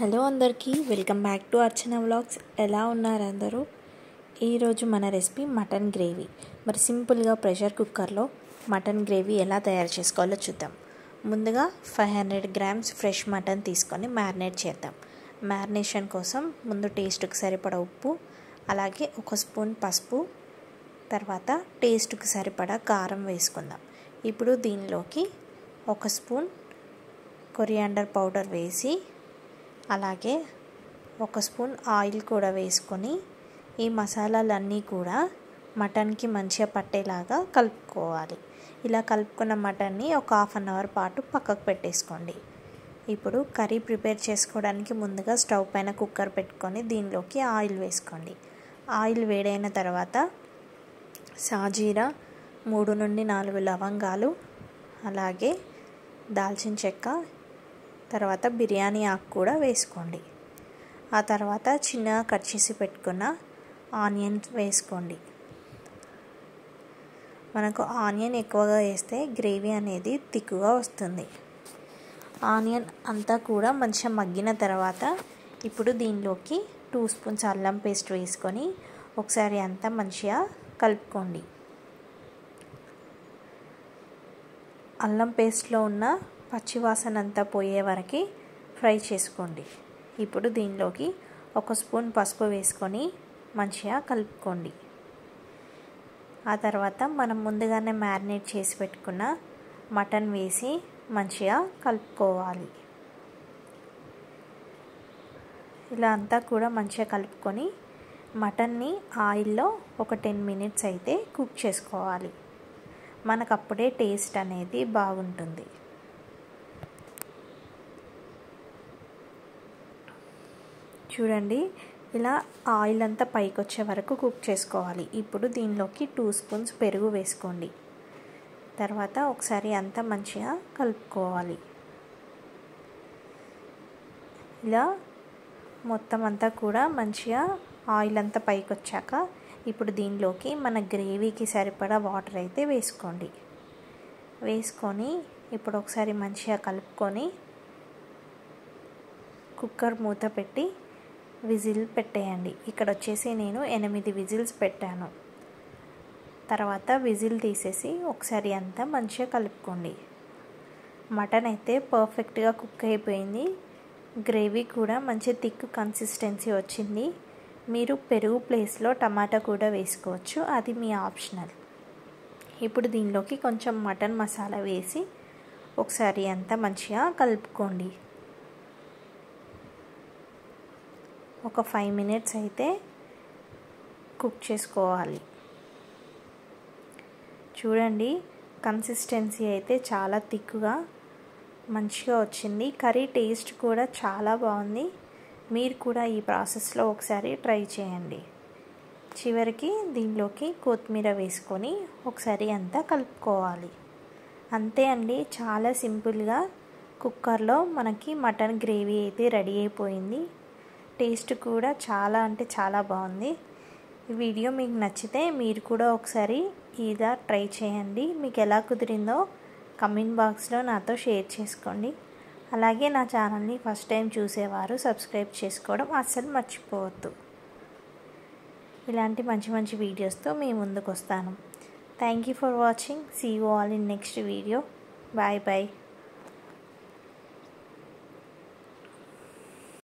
Hello అందరికీ welcome back to Archana vlogs. ఎలా ఉన్నారు అందరూ? ఈరోజు మన రెసిపీ మటన్ గ్రేవీ. మరి సింపుల్గా ప్రెషర్ కుక్కర్లో మటన్ గ్రేవీ ఎలా తయారు చేసుకోవాలో చూద్దాం. ముందుగా 500 గ్రామ్స్ ఫ్రెష్ మటన్ తీసుకొని మ్యారినేట్ చేద్దాం. మ్యారినేషన్ కోసం ముందు టేస్ట్కి సరిపడా ఉప్పు, అలాగే 1 స్పూన్ పసుపు, తర్వాత టేస్ట్కి సరిపడా కారం వేసుకుందాం. ఇప్పుడు దీనిలోకి 1 స్పూన్ కొరియాండర్ పౌడర్ వేసి, అలాగే 1 స్పూన్ ఆయిల్ కూడా వేసుకొని ఈ మసాలాలన్నీ కూడా మటన్కి మంచిగా పట్టేలాగా కలుపుకోవాలి. ఇలా కలుపుకున్న మటన్ని ఒక 1/2 అవర్ పాటు పక్కకు పెట్టేసుకోండి. ఇప్పుడు కర్రీ ప్రిపేర్ చేసుకోవడానికి ముందుగా స్టవ్ పైన కుక్కర్ పెట్టుకొని దీనిలోకి ఆయిల్ వేసుకోండి. ఆయిల్ వేడైన తర్వాత సాజీరా, 3 నుండి 4 లవంగాలు, అలాగే దాల్చిన చెక్క, తర్వాత బిర్యానీ ఆకు కూడా వేసుకోండి. ఆ తర్వాత చిన్నగా కట్ చేసి పెట్టుకున్న ఆనియన్ వేసుకోండి. మనకు ఆనియన్ ఎక్కువగా వేస్తే గ్రేవీ అనేది థిక్గా వస్తుంది. ఆనియన్ అంతా కూడా మంచిగా మగ్గిన తర్వాత ఇప్పుడు దీనిలోకి 2 స్పూన్స్ అల్లం పేస్ట్ వేసుకొని ఒకసారి అంతా మంచిగా కలుపుకోండి. అల్లం పేస్ట్లో ఉన్న పచ్చివాసన అంతా పోయే వరకు ఫ్రై చేసుకోండి. ఇప్పుడు దీనిలోకి 1 స్పూన్ పసుపు వేసుకొని మంచిగా కలుపుకోండి. ఆ తర్వాత మనం ముందుగానే మ్యారినేట్ చేసి పెట్టుకున్న మటన్ వేసి మంచిగా కలుపుకోవాలి. ఇలా అంతా కూడా మంచిగా కలుపుకొని మటన్ని ఆయిల్లో ఒక 10 మినిట్స్ అయితే కుక్ చేసుకోవాలి. మనకు అప్పుడే టేస్ట్ అనేది బాగుంటుంది. చూడండి, ఇలా ఆయిల్ అంతా పైకి వచ్చే వరకు కుక్ చేసుకోవాలి. ఇప్పుడు దీనిలోకి 2 స్పూన్స్ పెరుగు వేసుకోండి. తర్వాత ఒకసారి అంతా మంచిగా కలుపుకోవాలి. ఇలా మొత్తం అంతా కూడా మంచిగా ఆయిల్ అంతా పైకి వచ్చాక ఇప్పుడు దీనిలోకి మన గ్రేవీకి సరిపడా వాటర్ అయితే వేసుకోండి. వేసుకొని ఇప్పుడు ఒకసారి మంచిగా కలుపుకొని కుక్కర్ మూత పెట్టి విజిల్ పెట్టేయండి. ఇక్కడ వచ్చేసి నేను 8 విజిల్స్ పెట్టాను. తర్వాత విజిల్ తీసేసి ఒకసారి అంతా మంచిగా కలుపుకోండి. మటన్ అయితే పర్ఫెక్ట్గా కుక్ అయిపోయింది. గ్రేవీ కూడా మంచి థిక్ కన్సిస్టెన్సీ వచ్చింది. మీరు పెరుగు ప్లేస్లో టమాటా కూడా వేసుకోవచ్చు, అది మీ ఆప్షనల్. ఇప్పుడు దీనిలోకి కొంచెం మటన్ మసాలా వేసి ఒకసారి అంతా మంచిగా కలుపుకోండి. ఒక 5 మినిట్స్ అయితే కుక్ చేసుకోవాలి. చూడండి, కన్సిస్టెన్సీ అయితే చాలా థిక్గా మంచిగా వచ్చింది. కర్రీ టేస్ట్ కూడా చాలా బాగుంది. మీరు కూడా ఈ ప్రాసెస్లో ఒకసారి ట్రై చేయండి. చివరికి దీనిలోకి కొత్తిమీర వేసుకొని ఒకసారి అంతా కలుపుకోవాలి. అంతే అండి, చాలా సింపుల్గా కుక్కర్లో మనకి మటన్ గ్రేవీ అయితే రెడీ అయిపోయింది. టేస్ట్ కూడా చాలా అంటే చాలా బాగుంది. ఈ వీడియో మీకు నచ్చితే మీరు కూడా ఒకసారి ఇలా ట్రై చేయండి. మీకు ఎలా కుదిరిందో కమెంట్ బాక్స్లో నాతో షేర్ చేసుకోండి. అలాగే నా ఛానల్ని ఫస్ట్ టైం చూసేవారు సబ్స్క్రైబ్ చేసుకోవడం అస్సలు మర్చిపోవద్దు. ఇలాంటి మంచి మంచి వీడియోస్తో మీ ముందుకు వస్తాను. Thank you for watching. See you all in next video. Bye bye.